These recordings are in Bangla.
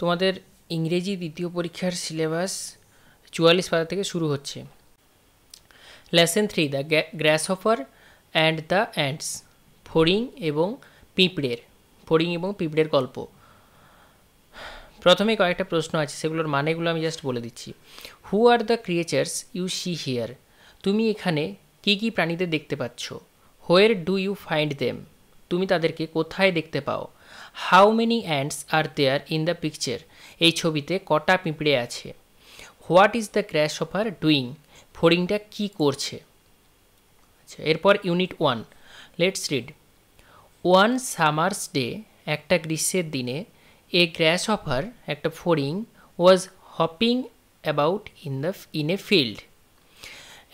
তোমাদের ইংরেজি দ্বিতীয় পরীক্ষার সিলেবাস 44 পাতা থেকে শুরু হচ্ছে। Lesson 3 the গ্রাসহপার and the ants, ফড়িং এবং পিঁপড়ের গল্প। প্রথমে কয়েকটা প্রশ্ন আছে, সেগুলোর মানেগুলো আমি জাস্ট বলে দিচ্ছি। Who are the creatures you see here, তুমি এখানে কি কি প্রাণীদের দেখতে পাচ্ছ। Where do you find them, তুমি তাদেরকে কোথায় দেখতে পাও। How many ants are there in the picture, এই ছবিতে কটা পিঁপড়ে আছে। What is the grasshopper doing, ফড়িংটা কি করছে। আচ্ছা, এরপর unit 1, let's read. One summer's day, একটা গ্রীষ্মের দিনে, এ গ্রাসহপার, একটা ফড়িং, was hopping about in a field.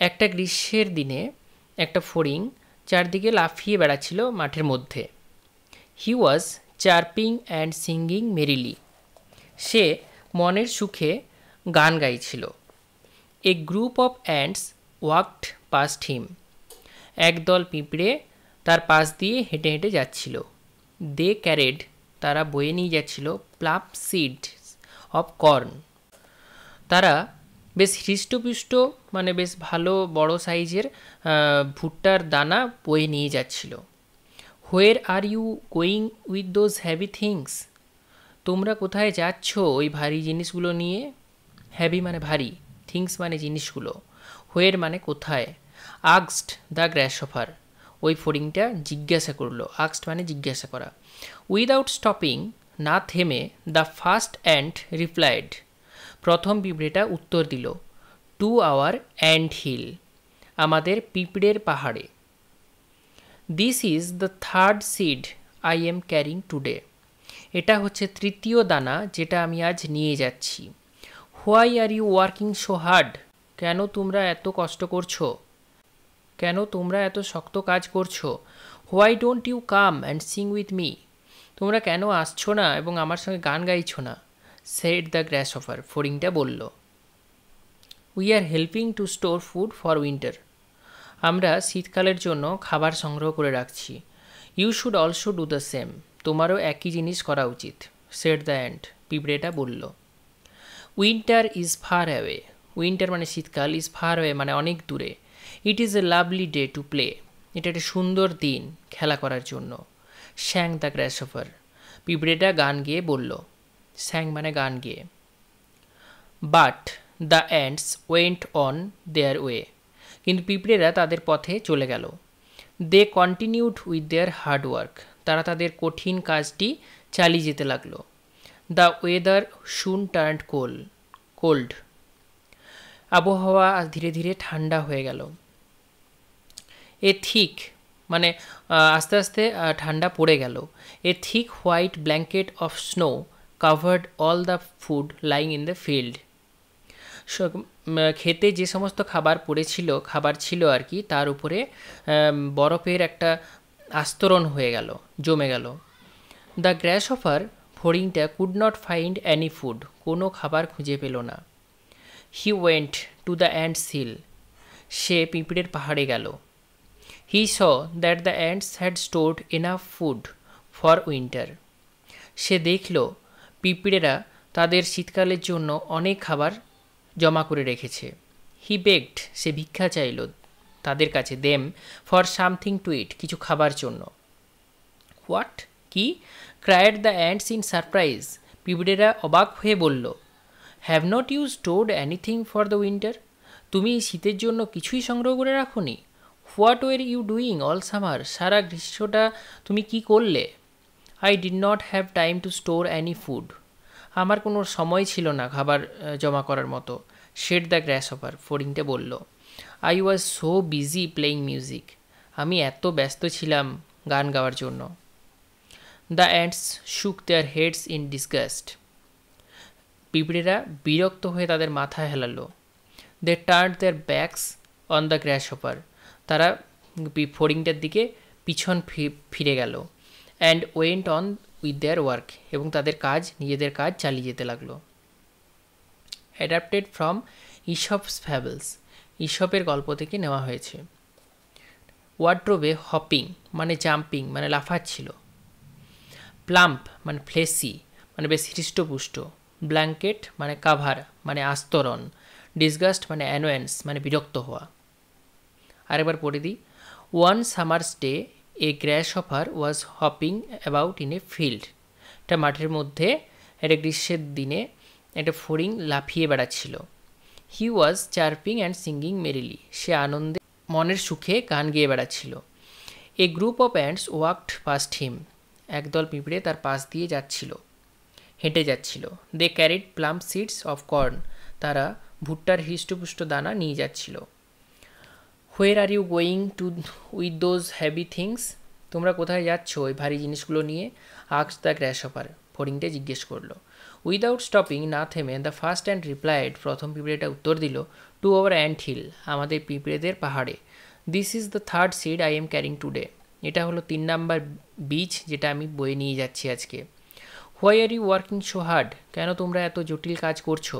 একটা গ্রীষ্মের দিনে একটা ফড়িং চারদিকে লাফিয়ে বেড়াচ্ছিল মাঠের মধ্যে। He was chirping and singing merrily, সে মনের সুখে গান গাইছিল। A group of ants walked past him, একদল পিঁপড়ে তার পাশ দিয়ে হেঁটে হেঁটে যাচ্ছিল। দে ক্যারেড, তারা বয়ে নিয়ে যাচ্ছিল প্লাপ সিডস অফ কর্ন, তারা বেশ হৃষ্টপুষ্ট মানে বেশ ভালো বড় সাইজের ভুট্টার দানা বয়ে নিয়ে যাচ্ছিল। Where are you going with those heavy things, তোমরা কোথায় যাচ্ছ ওই ভারী জিনিসগুলো নিয়ে। হ্যাভি মানে ভারী, থিংস মানে জিনিসগুলো, হোয়ার মানে কোথায়। আস্কড দ্য গ্রাসহপার, ওই ফড়িংটা জিজ্ঞাসা করলো। আস্কড মানে জিজ্ঞাসা করা। উইদাউট স্টপিং, না থেমে, দ্য ফার্স্ট অ্যান্ট রিপ্লাইড, প্রথম পিঁপড়েটা উত্তর দিল। টু আওয়ার অ্যান্ট হিল, আমাদের পিঁপড়ের পাহাড়ে। This is the third seed I am carrying today, এটা হচ্ছে তৃতীয় দানা যেটা আমি আজ নিয়ে যাচ্ছি। Why are you working so hard, কেন তোমরা এত কষ্ট করছো, কেন তোমরা এত শক্ত কাজ করছো। Why don't you come and sing with me, তোমরা কেন আসছো না এবং আমার সঙ্গে গান গাইছো না। সেড দ্য গ্রাসহপার, ফড়িংটা বলল। We are helping to store food for winter, আমরা শীতকালের জন্য খাবার সংগ্রহ করে রাখছি। You should also do the same, তোমারও একই জিনিস করা উচিত। সেড দ্য অ্যান্ট, পিঁপড়েটা বলল। Winter is far away, winter মানে শীতকাল, ইজ ফার অ্যাওয়ে মানে অনেক দূরে। It is a lovely day to play, এটা একটা সুন্দর দিন খেলা করার জন্য। স্যাং দ্য গ্রাসহপার, পিঁপড়েটা গান গেয়ে বলল। স্যাং মানে গান গেয়ে। But the ants went on their way, কিন্তু পিঁপড়েরা তাদের পথে চলে গেল। They continued with their hard work, তারা তাদের কঠিন কাজটি চালিয়ে যেতে লাগলো। The weather soon turned cold, আবহাওয়া ধীরে ধীরে ঠান্ডা হয়ে গেল। এ থিক মানে আস্তে আস্তে ঠান্ডা পড়ে গেল। A thick white blanket of snow covered all the food lying in the field, খেতে যে সমস্ত খাবার ছিল আর কি, তার উপরে বরফের একটা আস্তরণ হয়ে গেল, জমে গেল। দ্য গ্রাসহপার, ফড়িংটা, could not find any food, কোনো খাবার খুঁজে পেল না। He went to the ants hill, সে পিঁপড়ের পাহাড়ে গেল। He saw that the ants had stored enough food for winter, সে দেখল পিঁপড়েরা তাদের শীতকালের জন্য অনেক খাবার জমা করে রেখেছে। হি বেগড, সে ভিক্ষা চাইল তাদের কাছে, them for something to eat, কিছু খাবার জন্য। হোয়াট, কি, cried the ants in surprise, পিঁপড়েরা অবাক হয়ে বলল। Have not you stored anything for the winter, তুমি শীতের জন্য কিছুই সংগ্রহ করে রাখোনি। What were you doing all summer, সারা গ্রীষ্মটা তুমি কি করলে। I did not have time to store any food, আমার কোনো সময় ছিল না খাবার জমা করার মতো। শেড দ্য গ্রাসহপার, ফড়িংটা বলল। I was so busy playing music, আমি এত ব্যস্ত ছিলাম গান গাওয়ার জন্য। The ants shook their heads in disgust, পিঁপড়েরা বিরক্ত হয়ে তাদের মাথা হেলালো। They turn their backs on the grasshopper, তারা ফড়িংটার দিকে পিছন ফিরে গেল। And went on with their work, এবং তাদের নিজেদের কাজ চালিয়ে যেতে লাগলো। অ্যাডাপ্টেড ফ্রম ইসপস ফ্যাবলস, ইসপের গল্প থেকে নেওয়া হয়েছে। ওয়ার্ড্রোবে হপিং মানে জাম্পিং মানে লাফাচ্ছিল। প্লাম্প মানে ফ্লেসি মানে বেশ হৃষ্টপুষ্ট। ব্ল্যাঙ্কেট মানে কাভার মানে আস্তরণ, ডিসগাস্ট মানে অ্যানোয়েন্স মানে বিরক্ত হওয়া। আরেকবার পড়ে দিই। One summer's day a grasshopper was hopping about in a field. একটা মাঠের মধ্যে একটা গ্রীষ্মের দিনে একটা ফড়িং লাফিয়ে বেড়াচ্ছিল। He was chirping and singing merrily. সে আনন্দে মনের সুখে গান গেয়ে বেড়াচ্ছিল। A group of ants walked past him. একদল পিঁপড়ে তার পাশ দিয়ে যাচ্ছিল, হেঁটে যাচ্ছিল। They carried plump seeds of corn. তারা ভুট্টার হৃষ্টপুষ্ট দানা নিয়ে যাচ্ছিল। Where are you going two with those heavy things? তোমরা কোথায় যাচ্ছ ওই ভারী জিনিসগুলো নিয়ে? আক্স দ্য গ্র্যাসহপার। ফড়িংটা জিজ্ঞেস করলো। উইদাউট স্টপিং, না থেমে, দ্য ফার্স্ট অ্যান্ড রিপ্লাইড। প্রথম পিঁপড়েটা উত্তর দিল, টু আওয়ার অ্যান্ট হিল। আমাদের পিঁপড়েদের পাহাড়ে। This is the third seed I am carrying today. এটা হলো 3 নাম্বার বীজ যেটা আমি বয়ে নিয়ে যাচ্ছি আজকে। Why are you working so hard? কেন তোমরা এত জটিল কাজ করছো?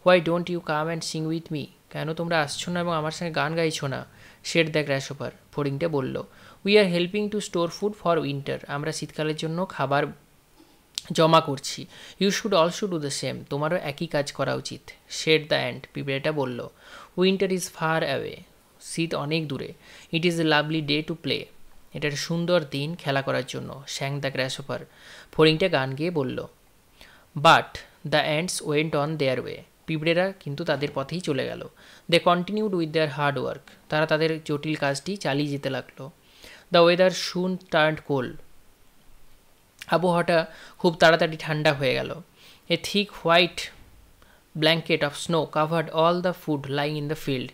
Why don't you come and sing with me? কেন তোমরা আসছো না এবং আমার সঙ্গে গান গাইছো না? Shade the grasshopper. ফড়িংটা বলল, we are helping to store food for winter. আমরা শীতকালের জন্য খাবার জমা করছি। You should also do the same. তোমারও একই কাজ করা উচিত। Shade the ant. পিঁপড়েটা বলল, উইন্টার ইজ ফার অ্যাওয়ে। শীত অনেক দূরে। It is a lovely day to play. এটা একটা সুন্দর দিন খেলা করার জন্য। শ্যাং দ্য গ্র্যাসহপার। ফড়িংটা গান গেয়ে বলল। But the ants went on their way. পিঁপড়েরা কিন্তু তাদের পথেই চলে গেল। They continued with their hard work. তারা তাদের জটিল কাজটি চালিয়ে যেতে লাগলো। The weather soon turned cold. আবহাওয়াটা খুব তাড়াতাড়ি ঠান্ডা হয়ে গেল। A thick white blanket of snow covered all the food lying in the field.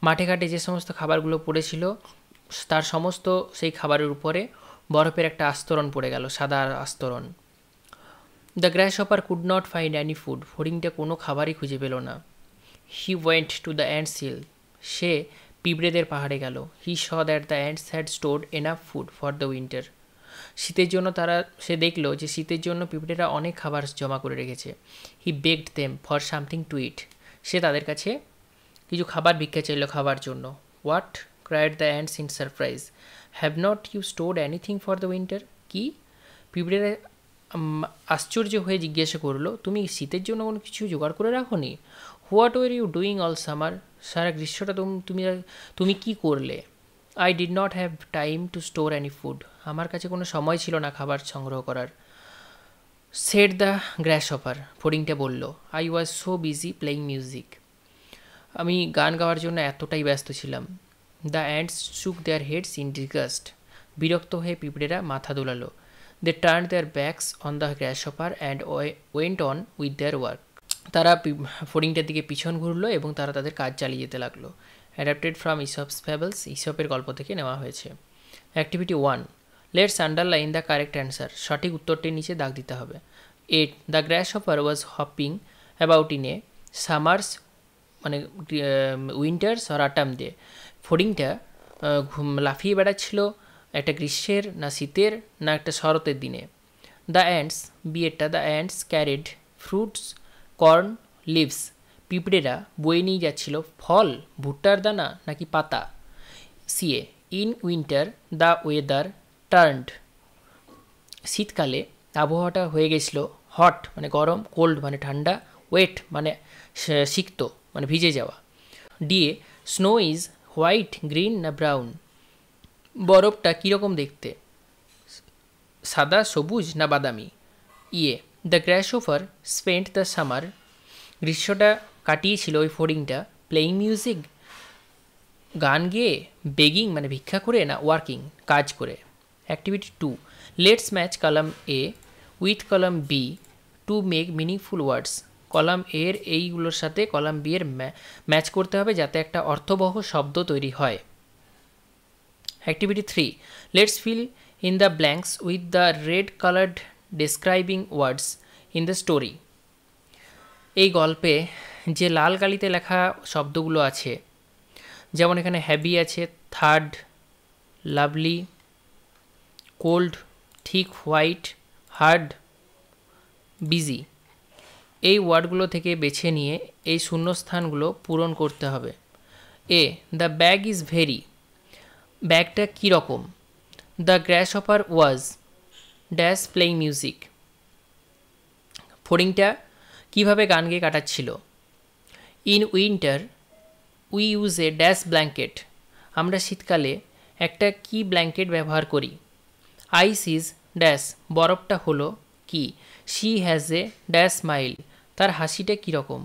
মাঠে ঘাটে যে সমস্ত খাবারগুলো পড়েছিল তার সমস্ত সেই খাবারের উপরে বরফের একটা আস্তরণ পড়ে গেল, সাদা আস্তরণ। The grasshopper could not find any food. ফড়িংটা কোনো খাবারই খুঁজে পেল না। He went to the ants hill. সে পিঁপড়েদের পাহাড়ে গেল। He saw that the ants had stored enough food for the winter. শীতের জন্য সে দেখলো যে শীতের জন্য পিঁপড়েরা অনেক খাবার জমা করে রেখেছে। He begged them for something to eat. সে তাদের কাছে কিছু খাবার ভিক্ষা চাইল খাবার জন্য। What? Cried the ants in surprise. Have not you stored anything for the winter? কি? পিঁপড়েরা আশ্চর্য হয়ে জিজ্ঞাসা করলো, তুমি শীতের জন্য কোনো কিছু জোগাড় করে রাখোনি? What were you doing all summer? সারা গ্রীষ্মটা তুমি কি করলে? I did not have time to store any food. আমার কাছে কোনো সময় ছিল না খাবার সংগ্রহ করার। Said the grasshopper. ফড়িংটা বলল, I was so busy playing music. আমি গান গাওয়ার জন্য এতটাই ব্যস্ত ছিলাম। The ants shook their heads in disgust. বিরক্ত হয়ে পিঁপড়েরা মাথা দোলালো। They turn their backs on the grasshopper and went on with their work. তারা ফড়িংটার দিকে পিছন ঘুরলো এবং তারা তাদের কাজ চালিয়ে যেতে লাগলো। Adapted from Aesop's fables. ইসপের গল্প থেকে নেওয়া হয়েছে। Activity 1, let's underline the correct answer. সঠিক উত্তরটির নিচে দাগ দিতে হবে। 8, the grasshopper was hopping about in a summer's মানে উইন্টার্স অর অটাম ডে। ফড়িংটা লাফিয়ে বেড়াচ্ছিল একটা গ্রীষ্মের না শীতের না একটা শরতের দিনে। দ্য অ্যান্টস, বিয়েরটা, the ants carried fruits corn leaves. পিঁপড়েরা বয়ে নিয়ে যাচ্ছিল ফল, ভুট্টার দানা নাকি পাতা? সিএ, in winter the weather turned. শীতকালে আবহাওয়াটা হয়ে গেছিলো হট মানে গরম, কোল্ড মানে ঠান্ডা, ওয়েট মানে সিক্ত মানে ভিজে যাওয়া। DA, snow is white, green না ব্রাউন? বরফটা কীরকম দেখতে, সাদা, সবুজ না বাদামি? ইয়ে, দ্য গ্র্যাসহপার স্পেন্ট দ্য সামার। গ্রীষ্মটা কাটিয়েছিল ওই ফড়িংটা প্লেয়িং মিউজিক গান গেয়ে, বেগিং মানে ভিক্ষা করে না ওয়ার্কিং কাজ করে? Activity 2, let's match column A with column B to make meaningful words. Column এর এইগুলোর সাথে কলাম বি এর ম্যাচ করতে হবে যাতে একটা অর্থবহ শব্দ তৈরি হয়। Activity 3, let's fill in the blanks with the red coloured describing words in the story. এই গল্পে যে লাল কালিতে লেখা শব্দগুলো আছে, যেমন এখানে হ্যাভি আছে, third, lovely, cold, thick, white, hard, busy, এই ওয়ার্ডগুলো থেকে বেছে নিয়ে এই শূন্যস্থানগুলো পূরণ করতে হবে। A, the bag is very. ব্যাগটা কীরকম? The grasshopper was dash playing music. ফড়িংটা কিভাবে গান গেয়ে কাটাচ্ছিল। In winter we use a dash blanket, আমরা শীতকালে একটা কি ব্ল্যাঙ্কেট ব্যবহার করি। আইস ইজ ড্যাশ, বরফটা হলো কি। She has a dash smile, তার হাসিটা কীরকম।